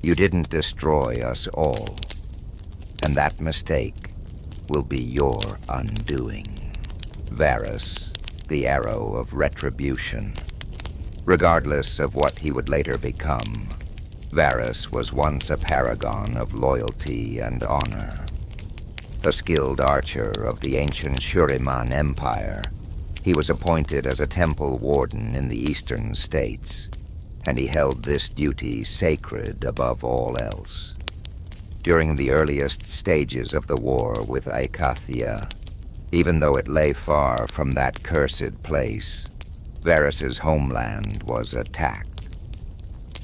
You didn't destroy us all, and that mistake will be your undoing. Varus, the arrow of retribution. Regardless of what he would later become, Varus was once a paragon of loyalty and honor. A skilled archer of the ancient Shuriman Empire, he was appointed as a temple warden in the eastern states, and he held this duty sacred above all else. During the earliest stages of the war with Aikathia, even though it lay far from that cursed place, Varus's homeland was attacked.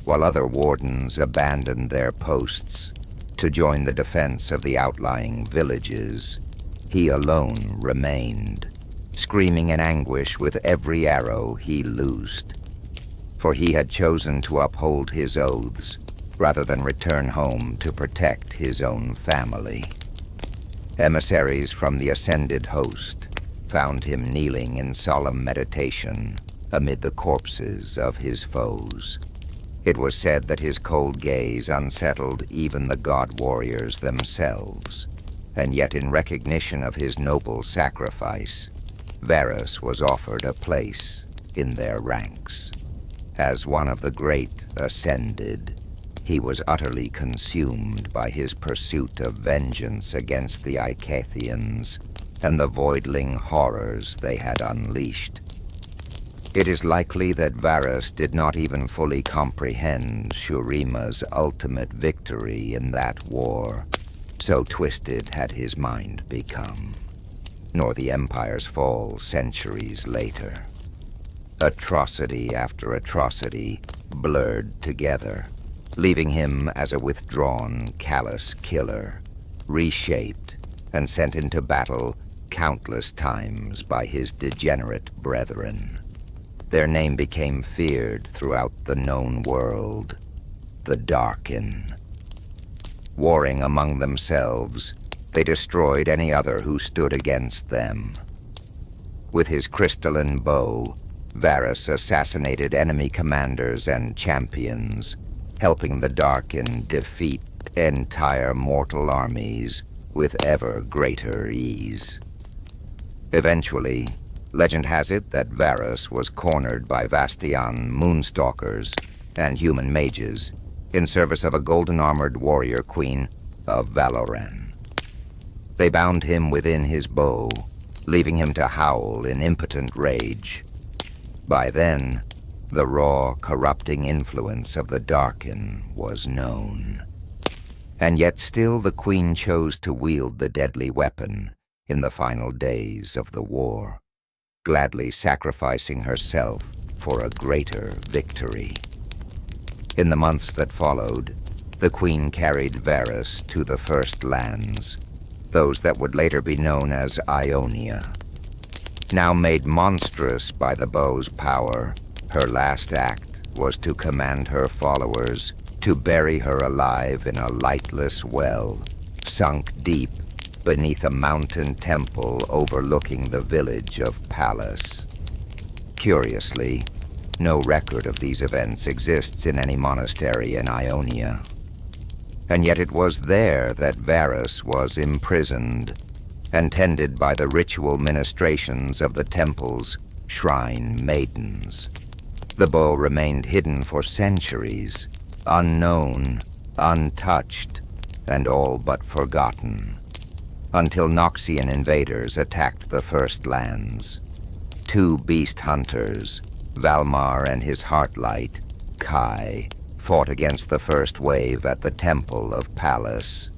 While other wardens abandoned their posts to join the defense of the outlying villages, he alone remained, screaming in anguish with every arrow he loosed. For he had chosen to uphold his oaths rather than return home to protect his own family. Emissaries from the ascended host found him kneeling in solemn meditation amid the corpses of his foes. It was said that his cold gaze unsettled even the god warriors themselves, and yet in recognition of his noble sacrifice, Varus was offered a place in their ranks. As one of the great ascended, he was utterly consumed by his pursuit of vengeance against the Aikatheans and the voidling horrors they had unleashed. It is likely that Varus did not even fully comprehend Shurima's ultimate victory in that war, so twisted had his mind become, nor the Empire's fall centuries later. Atrocity after atrocity blurred together, leaving him as a withdrawn, callous killer, reshaped and sent into battle countless times by his degenerate brethren. Their name became feared throughout the known world, the Darkin. Warring among themselves, they destroyed any other who stood against them. With his crystalline bow, Varus assassinated enemy commanders and champions, helping the Darkin defeat entire mortal armies with ever greater ease. Eventually, legend has it that Varus was cornered by Vastian moonstalkers and human mages in service of a golden-armored warrior queen of Valoran. They bound him within his bow, leaving him to howl in impotent rage. By then, the raw, corrupting influence of the Darkin was known. And yet still the queen chose to wield the deadly weapon in the final days of the war, gladly sacrificing herself for a greater victory. In the months that followed, the queen carried Varus to the First Lands, those that would later be known as Ionia. Now made monstrous by the bow's power, her last act was to command her followers to bury her alive in a lightless well, sunk deep beneath a mountain temple overlooking the village of Pallas. Curiously, no record of these events exists in any monastery in Ionia. And yet it was there that Varus was imprisoned and tended by the ritual ministrations of the temple's shrine maidens. The bow remained hidden for centuries, unknown, untouched, and all but forgotten, until Noxian invaders attacked the First Lands. Two beast hunters, Valmar and his Heartlight, Kai, fought against the first wave at the Temple of Pallas.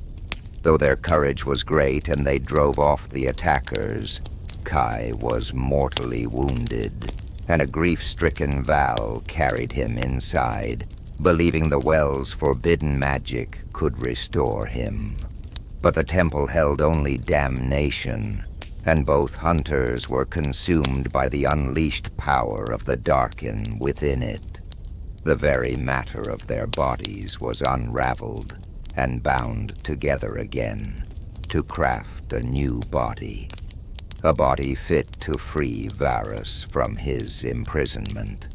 Though their courage was great and they drove off the attackers, Kai was mortally wounded, and a grief-stricken Val carried him inside, believing the well's forbidden magic could restore him. But the temple held only damnation, and both hunters were consumed by the unleashed power of the Darkin within it. The very matter of their bodies was unraveled and bound together again to craft a new body, a body fit to free Varus from his imprisonment.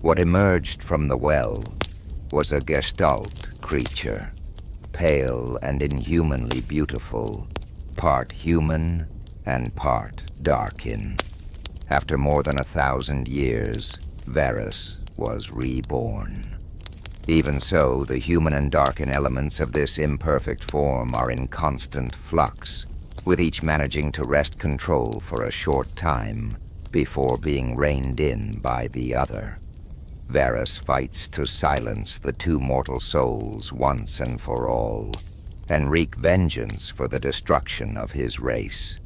What emerged from the well was a gestalt creature, pale and inhumanly beautiful, part human and part Darkin. After more than 1,000 years, Varus was reborn. Even so, the human and Darkin elements of this imperfect form are in constant flux, with each managing to wrest control for a short time before being reined in by the other. Varus fights to silence the two mortal souls once and for all, and wreak vengeance for the destruction of his race.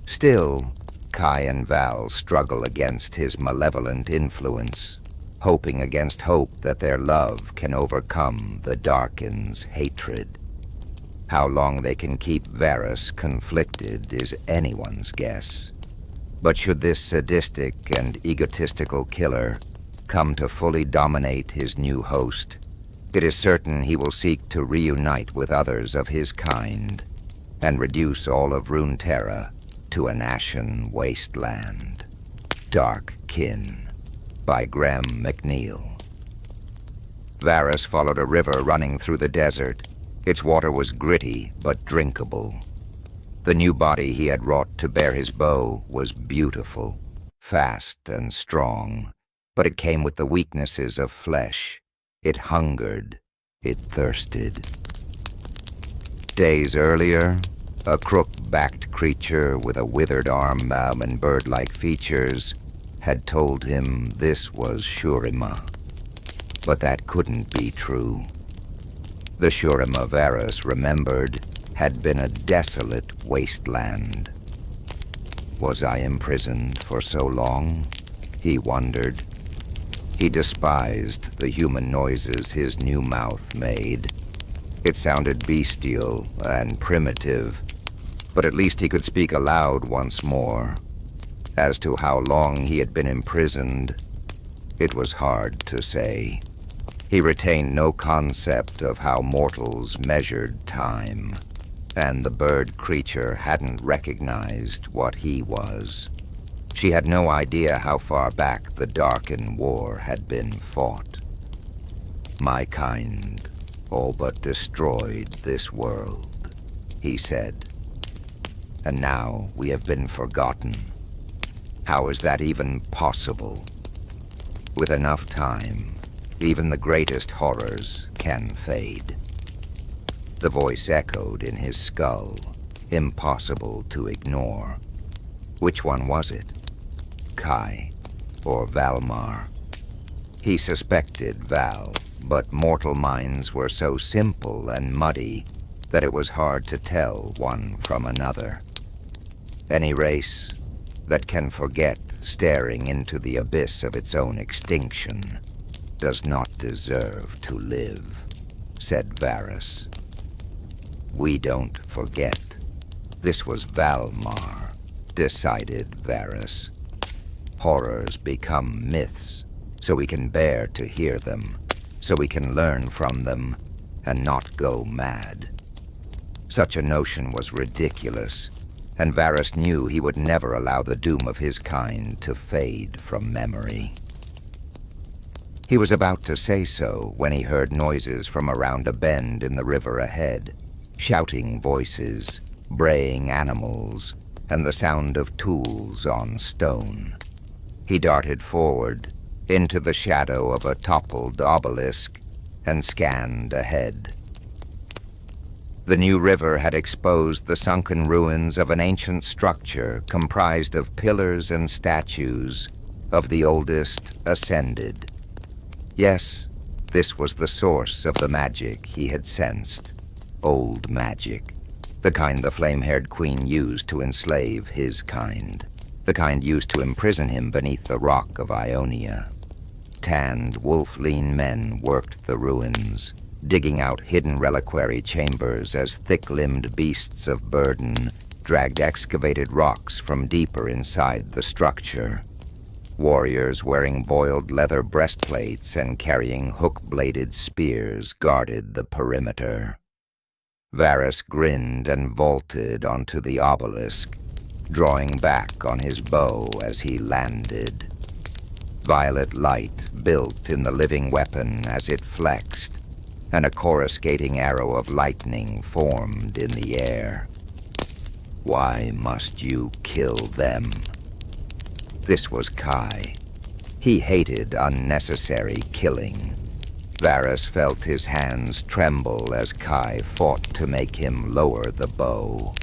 Still, Kai and Val struggle against his malevolent influence, hoping against hope that their love can overcome the Darkin's hatred. How long they can keep Varus conflicted is anyone's guess. But should this sadistic and egotistical killer come to fully dominate his new host, it is certain he will seek to reunite with others of his kind and reduce all of Runeterra to an ashen wasteland. Dark Kin by Graham McNeil. Varus followed a river running through the desert. Its water was gritty but drinkable. The new body he had wrought to bear his bow was beautiful, fast and strong, but it came with the weaknesses of flesh. It hungered, it thirsted. Days earlier, a crook-backed creature with a withered arm and bird-like features had told him this was Shurima. But that couldn't be true. The Shurima Varus remembered had been a desolate wasteland. Was I imprisoned for so long? He wondered. He despised the human noises his new mouth made. It sounded bestial and primitive, but at least he could speak aloud once more. As to how long he had been imprisoned, it was hard to say. He retained no concept of how mortals measured time, and the bird creature hadn't recognized what he was. She had no idea how far back the Darkin War had been fought. My kind all but destroyed this world, he said. And now we have been forgotten. How is that even possible? With enough time, even the greatest horrors can fade. The voice echoed in his skull, impossible to ignore. Which one was it? Kai or Valmar? He suspected Val, but mortal minds were so simple and muddy that it was hard to tell one from another. Any race that can forget staring into the abyss of its own extinction does not deserve to live, said Varus. We don't forget. This was Valmar, decided Varus. Horrors become myths, so we can bear to hear them, so we can learn from them and not go mad. Such a notion was ridiculous, and Varus knew he would never allow the doom of his kind to fade from memory. He was about to say so when he heard noises from around a bend in the river ahead, shouting voices, braying animals, and the sound of tools on stone. He darted forward, into the shadow of a toppled obelisk, and scanned ahead. The new river had exposed the sunken ruins of an ancient structure comprised of pillars and statues of the oldest ascended. Yes, this was the source of the magic he had sensed. Old magic. The kind the flame-haired queen used to enslave his kind. The kind used to imprison him beneath the rock of Ionia. Tanned, wolf-lean men worked the ruins, digging out hidden reliquary chambers as thick-limbed beasts of burden dragged excavated rocks from deeper inside the structure. Warriors wearing boiled leather breastplates and carrying hook-bladed spears guarded the perimeter. Varus grinned and vaulted onto the obelisk, drawing back on his bow as he landed. Violet light built in the living weapon as it flexed, and a coruscating arrow of lightning formed in the air. Why must you kill them? This was Kai. He hated unnecessary killing. Varus felt his hands tremble as Kai fought to make him lower the bow.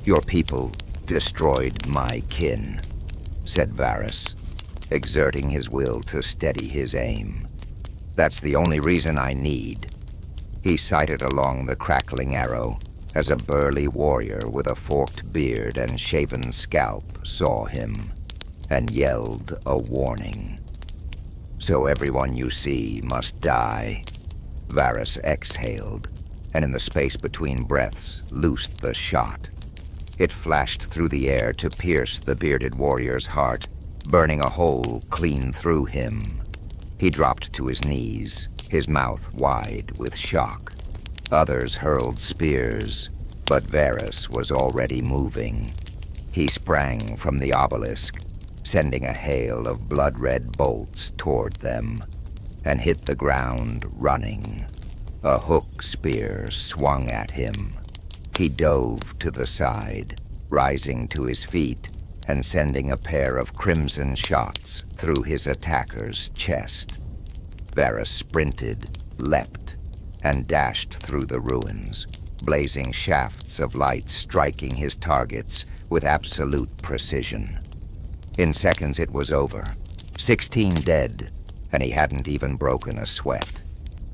"Your people destroyed my kin," said Varus, exerting his will to steady his aim. "That's the only reason I need." He sighted along the crackling arrow as a burly warrior with a forked beard and shaven scalp saw him and yelled a warning. "So everyone you see must die." Varus exhaled, and in the space between breaths loosed the shot. It flashed through the air to pierce the bearded warrior's heart, burning a hole clean through him. He dropped to his knees, his mouth wide with shock. Others hurled spears, but Varus was already moving. He sprang from the obelisk, sending a hail of blood-red bolts toward them, and hit the ground running. A hook spear swung at him. He dove to the side, rising to his feet and sending a pair of crimson shots through his attacker's chest. Varus sprinted, leapt, and dashed through the ruins, blazing shafts of light striking his targets with absolute precision. In seconds it was over. 16 dead, and he hadn't even broken a sweat.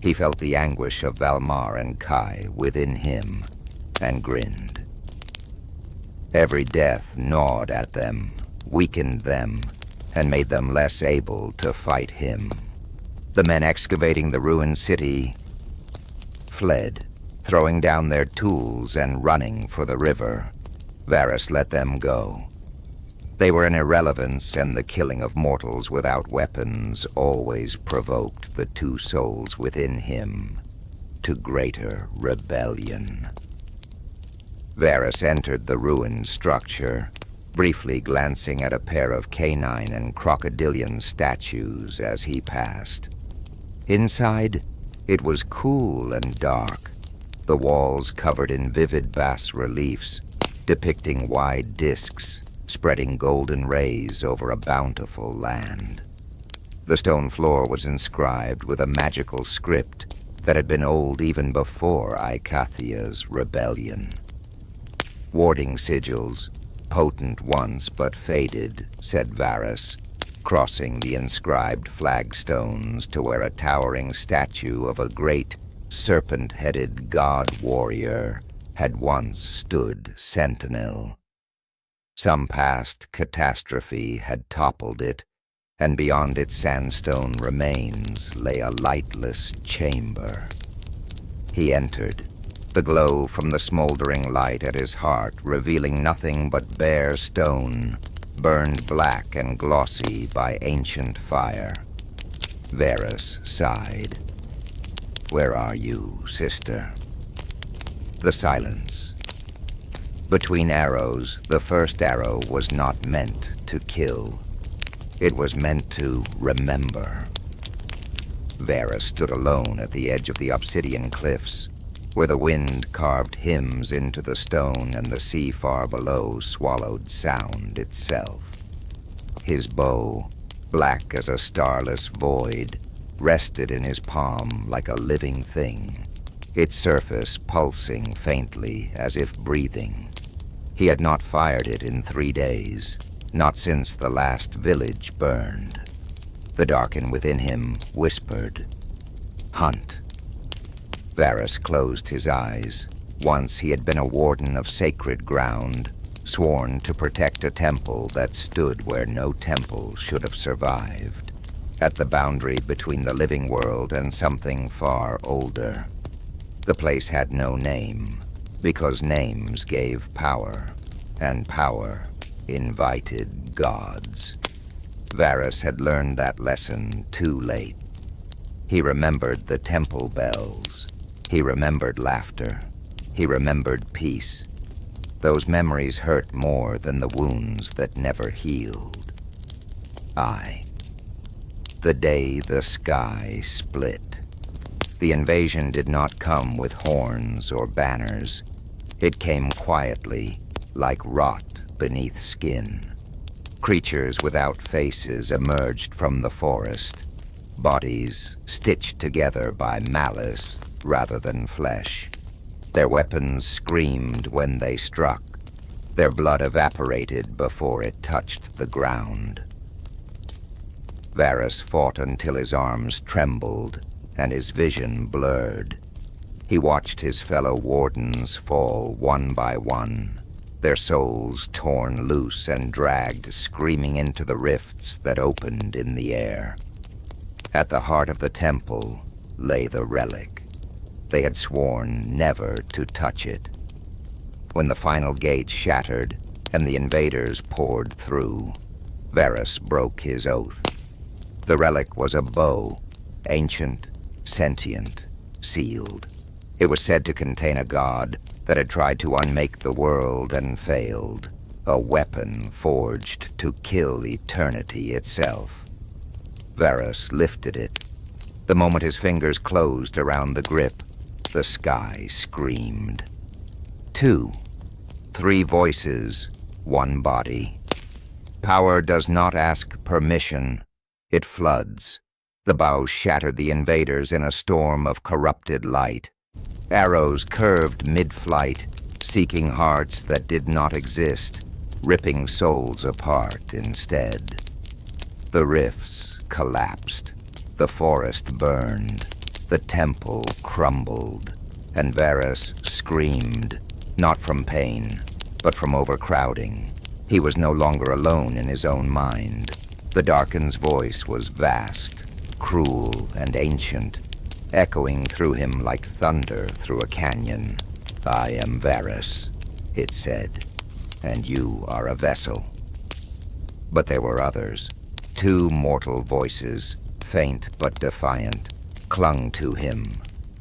He felt the anguish of Valmar and Kai within him, and grinned. Every death gnawed at them, weakened them, and made them less able to fight him. The men excavating the ruined city fled, throwing down their tools and running for the river. Varus let them go. They were an irrelevance, and the killing of mortals without weapons always provoked the two souls within him to greater rebellion. Varus entered the ruined structure, briefly glancing at a pair of canine and crocodilian statues as he passed. Inside, it was cool and dark, the walls covered in vivid bas-reliefs depicting wide discs spreading golden rays over a bountiful land. The stone floor was inscribed with a magical script that had been old even before Icathia's rebellion. Warding sigils, potent once but faded, said Varus, crossing the inscribed flagstones to where a towering statue of a great, serpent-headed god-warrior had once stood sentinel. Some past catastrophe had toppled it, and beyond its sandstone remains lay a lightless chamber. He entered, the glow from the smoldering light at his heart revealing nothing but bare stone, burned black and glossy by ancient fire. Varus sighed. "Where are you, sister?" The silence. Between arrows, the first arrow was not meant to kill. It was meant to remember. Varus stood alone at the edge of the obsidian cliffs, where the wind carved hymns into the stone and the sea far below swallowed sound itself. His bow, black as a starless void, rested in his palm like a living thing, its surface pulsing faintly as if breathing. He had not fired it in 3 days, not since the last village burned. The Darkin within him whispered, "Hunt." Varus closed his eyes. Once he had been a warden of sacred ground, sworn to protect a temple that stood where no temple should have survived, at the boundary between the living world and something far older. The place had no name, because names gave power, and power invited gods. Varus had learned that lesson too late. He remembered the temple bells. He remembered laughter. He remembered peace. Those memories hurt more than the wounds that never healed. The day the sky split. The invasion did not come with horns or banners. It came quietly, like rot beneath skin. Creatures without faces emerged from the forest, bodies stitched together by malice rather than flesh. Their weapons screamed when they struck. Their blood evaporated before it touched the ground. Varus fought until his arms trembled and his vision blurred. He watched his fellow wardens fall one by one, their souls torn loose and dragged screaming into the rifts that opened in the air. At the heart of the temple lay the relic. They had sworn never to touch it. When the final gate shattered and the invaders poured through, Varus broke his oath. The relic was a bow, ancient, sentient, sealed. It was said to contain a god that had tried to unmake the world and failed, a weapon forged to kill eternity itself. Varus lifted it. The moment his fingers closed around the grip, the sky screamed. 2, 3 voices, 1 body. Power does not ask permission. It floods. The bow shattered the invaders in a storm of corrupted light. Arrows curved mid-flight, seeking hearts that did not exist, ripping souls apart instead. The rifts collapsed. The forest burned. The temple crumbled. And Varus screamed, not from pain, but from overcrowding. He was no longer alone in his own mind. The Darken's voice was vast, cruel, and ancient, echoing through him like thunder through a canyon. "I am Varus," it said, "and you are a vessel." But there were others. 2 mortal voices, faint but defiant, clung to him.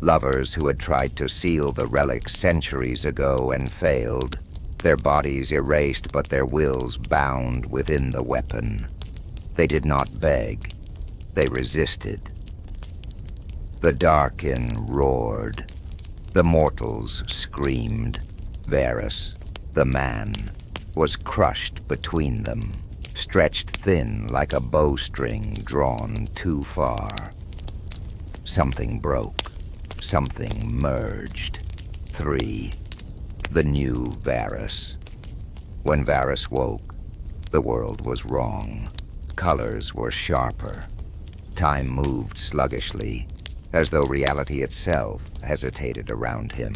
Lovers who had tried to seal the relic centuries ago and failed, their bodies erased but their wills bound within the weapon. They did not beg. They resisted. The Darkin roared. The mortals screamed. Varus, the man, was crushed between them, stretched thin like a bowstring drawn too far. Something broke. Something merged. 3. The new Varus. When Varus woke, the world was wrong. Colors were sharper. Time moved sluggishly, as though reality itself hesitated around him.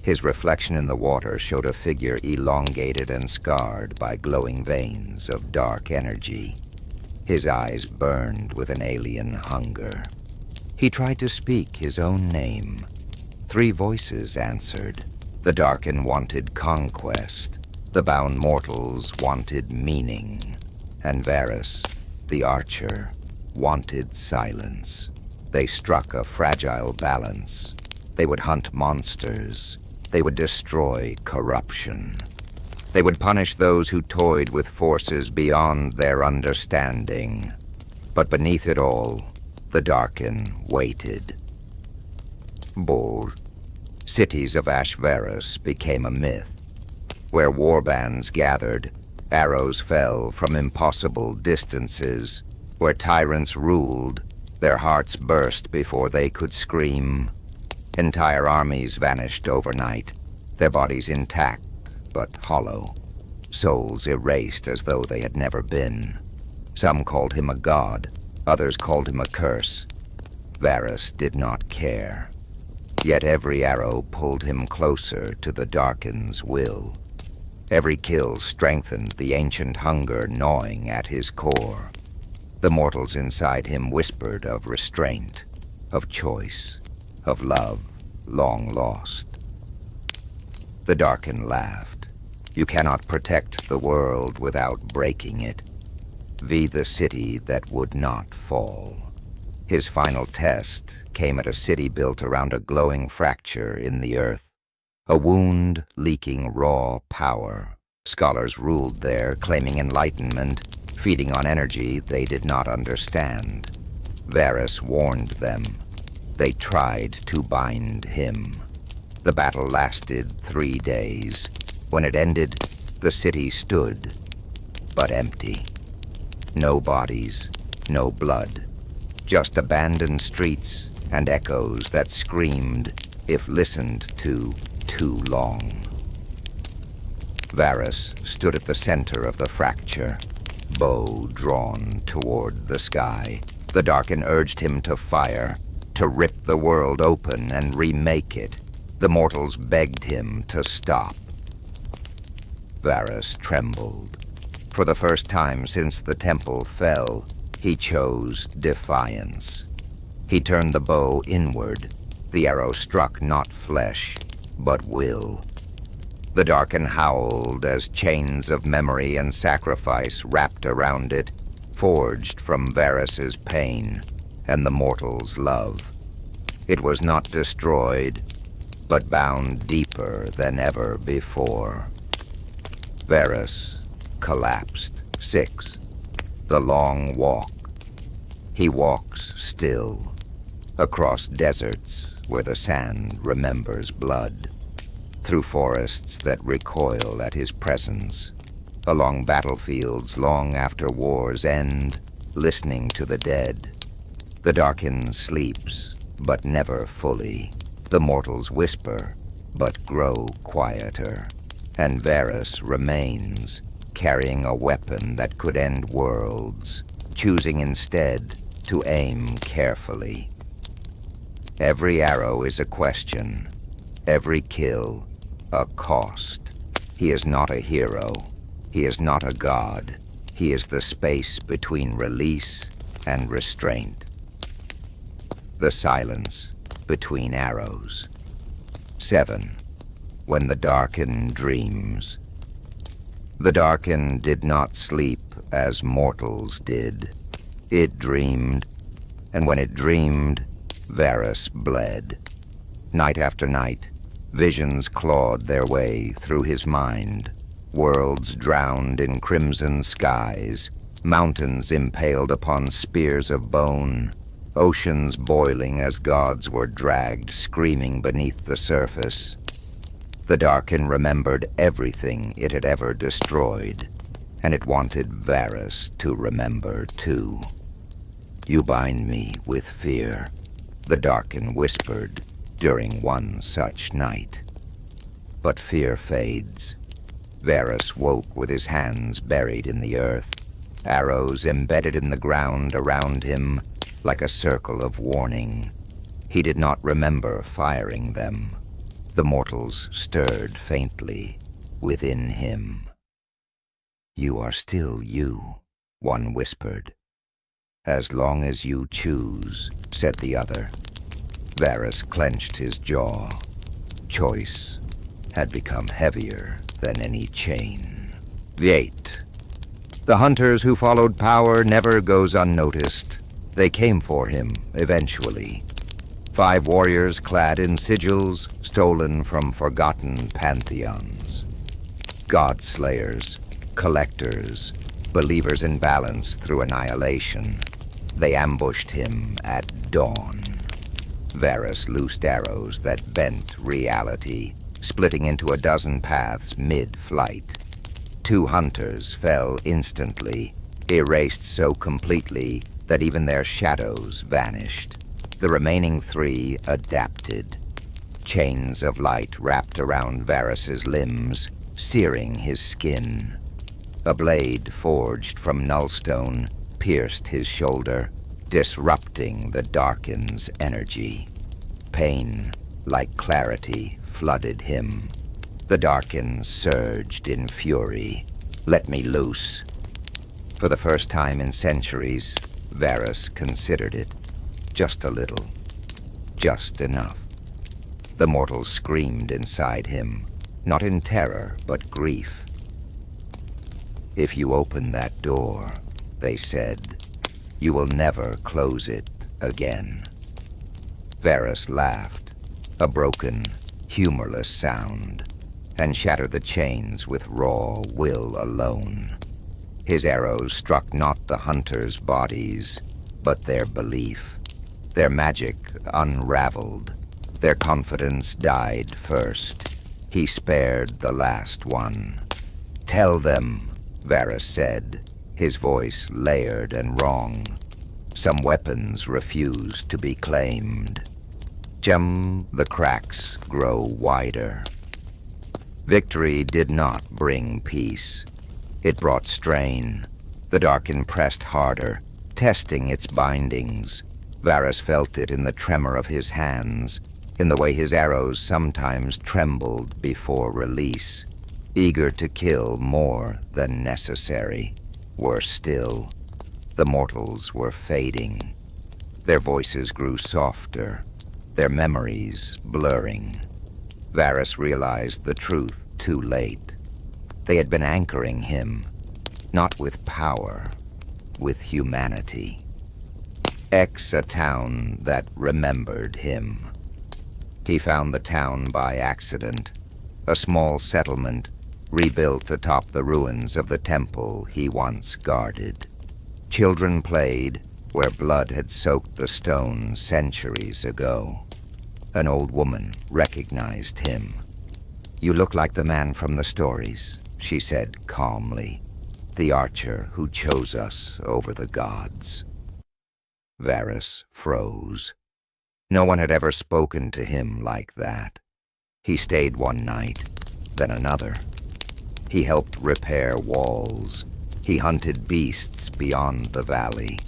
His reflection in the water showed a figure elongated and scarred by glowing veins of dark energy. His eyes burned with an alien hunger. He tried to speak his own name. 3 voices answered. The Darkin wanted conquest. The bound mortals wanted meaning. And Varus, the archer, wanted silence. They struck a fragile balance. They would hunt monsters. They would destroy corruption. They would punish those who toyed with forces beyond their understanding. But beneath it all, the Darkin waited. Bor. Cities of Varus became a myth. Where warbands gathered, arrows fell from impossible distances. Where tyrants ruled, their hearts burst before they could scream. Entire armies vanished overnight, their bodies intact but hollow, souls erased as though they had never been. Some called him a god, others called him a curse. Varus did not care. Yet every arrow pulled him closer to the Darkin's will. Every kill strengthened the ancient hunger gnawing at his core. The mortals inside him whispered of restraint, of choice, of love long lost. The Darkin laughed. You cannot protect the world without breaking it. Be the city that would not fall. His final test came at a city built around a glowing fracture in the earth. A wound leaking raw power. Scholars ruled there, claiming enlightenment, feeding on energy they did not understand. Varus warned them. They tried to bind him. The battle lasted 3 days. When it ended, the city stood, but empty. No bodies, no blood. Just abandoned streets and echoes that screamed if listened to too long. Varus stood at the center of the fracture, bow drawn toward the sky. The Darkin urged him to fire, to rip the world open and remake it. The mortals begged him to stop. Varus trembled. For the first time since the temple fell, he chose defiance. He turned the bow inward. The arrow struck not flesh, but will. The Darkin howled as chains of memory and sacrifice wrapped around it, forged from Varus's pain and the mortal's love. It was not destroyed, but bound deeper than ever before. Varus collapsed. 6. The long walk. He walks still, across deserts where the sand remembers blood, through forests that recoil at his presence, along battlefields long after war's end, listening to the dead. The Darkin sleeps, but never fully. The mortals whisper, but grow quieter. And Varus remains, carrying a weapon that could end worlds, choosing instead to aim carefully. Every arrow is a question, every kill a cost. He is not a hero. He is not a god. He is the space between release and restraint. The silence between arrows. 7. When the Darkin dreams. The Darkin did not sleep as mortals did. It dreamed, and when it dreamed, Varus bled. Night after night, visions clawed their way through his mind. Worlds drowned in crimson skies, mountains impaled upon spears of bone, oceans boiling as gods were dragged screaming beneath the surface. The Darkin remembered everything it had ever destroyed, and it wanted Varus to remember too. "You bind me with fear," the Darkin whispered during one such night. But fear fades. Varus woke with his hands buried in the earth, arrows embedded in the ground around him like a circle of warning. He did not remember firing them. The mortals stirred faintly within him. "You are still you," one whispered. "As long as you choose," said the other. Varus clenched his jaw. Choice had become heavier than any chain. 8. The hunters who followed power never goes unnoticed. They came for him, eventually. 5 warriors clad in sigils stolen from forgotten pantheons. God-slayers, collectors, believers in balance through annihilation. They ambushed him at dawn. Varus loosed arrows that bent reality, splitting into a dozen paths mid-flight. 2 hunters fell instantly, erased so completely that even their shadows vanished. The remaining 3 adapted. Chains of light wrapped around Varus's limbs, searing his skin. A blade forged from nullstone pierced his shoulder, disrupting the Darkin's energy. Pain, like clarity, flooded him. The Darkin surged in fury. "Let me loose." For the first time in centuries, Varus considered it. Just a little. Just enough. The mortals screamed inside him, not in terror, but grief. "If you open that door," they said, "you will never close it again." Varus laughed, a broken, humorless sound, and shattered the chains with raw will alone. His arrows struck not the hunters' bodies, but their belief. Their magic unraveled. Their confidence died first. He spared the last one. "Tell them," Varus said, his voice layered and wrong. Some weapons refuse to be claimed. The cracks grow wider. Victory did not bring peace. It brought strain. The Darkin pressed harder, testing its bindings. Varus felt it in the tremor of his hands, in the way his arrows sometimes trembled before release, eager to kill more than necessary. Worse still, the mortals were fading. Their voices grew softer, their memories blurring. Varus realized the truth too late. They had been anchoring him, not with power, with humanity. A town that remembered him. He found the town by accident, a small settlement rebuilt atop the ruins of the temple he once guarded. Children played where blood had soaked the stone centuries ago. An old woman recognized him. "You look like the man from the stories," she said calmly, "the archer who chose us over the gods." Varus froze. No one had ever spoken to him like that. He stayed one night, then another. He helped repair walls. He hunted beasts beyond the valley.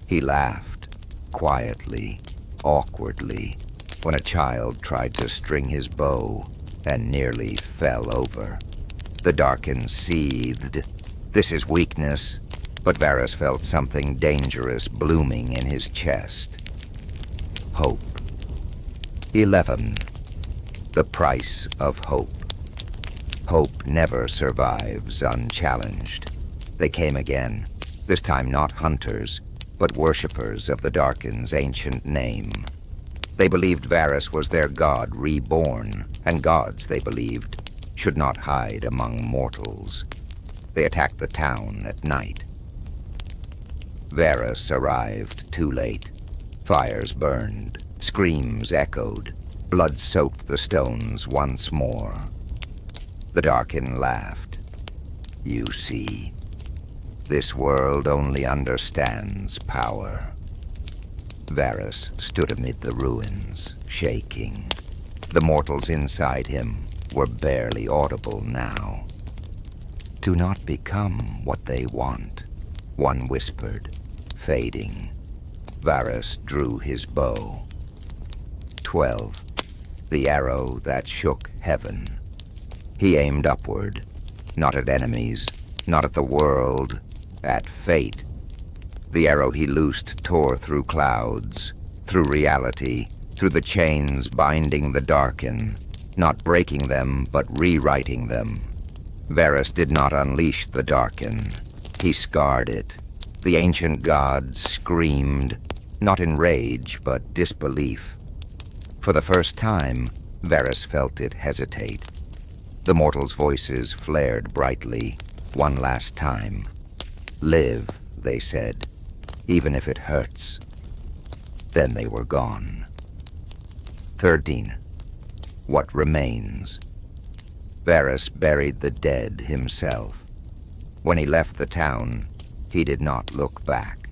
He laughed, quietly, awkwardly, when a child tried to string his bow and nearly fell over. The Darkin seethed. This is weakness, but Varus felt something dangerous blooming in his chest. Hope. 11. The price of hope. Hope never survives unchallenged. They came again, this time not hunters, but worshippers of the Darkin's ancient name. They believed Varus was their god reborn, and gods, they believed, should not hide among mortals. They attacked the town at night. Varus arrived too late. Fires burned, screams echoed, blood soaked the stones once more. The Darkin laughed. "You see, this world only understands power." Varus stood amid the ruins, shaking. The mortals inside him were barely audible now. "Do not become what they want," one whispered, fading. Varus drew his bow. 12. The arrow that shook heaven. He aimed upward, not at enemies, not at the world, at fate. The arrow he loosed tore through clouds, through reality, through the chains binding the Darkin, not breaking them, but rewriting them. Varus did not unleash the Darkin. He scarred it. The ancient god screamed, not in rage, but disbelief. For the first time, Varus felt it hesitate. The mortals' voices flared brightly, one last time. "Live," they said, "even if it hurts." Then they were gone. 13. What remains? Varus buried the dead himself. When he left the town, he did not look back.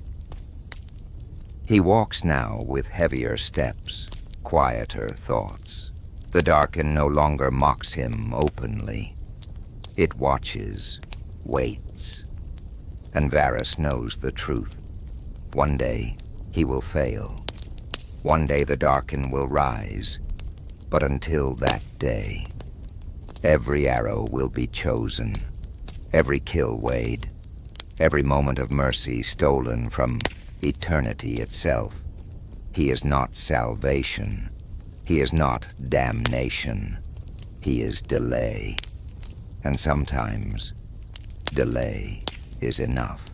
He walks now with heavier steps, quieter thoughts. The Darkin no longer mocks him openly. It watches, waits. And Varus knows the truth. One day, he will fail. One day the Darkin will rise. But until that day, every arrow will be chosen, every kill weighed, every moment of mercy stolen from eternity itself. He is not salvation. He is not damnation. He is delay. And sometimes, delay is enough.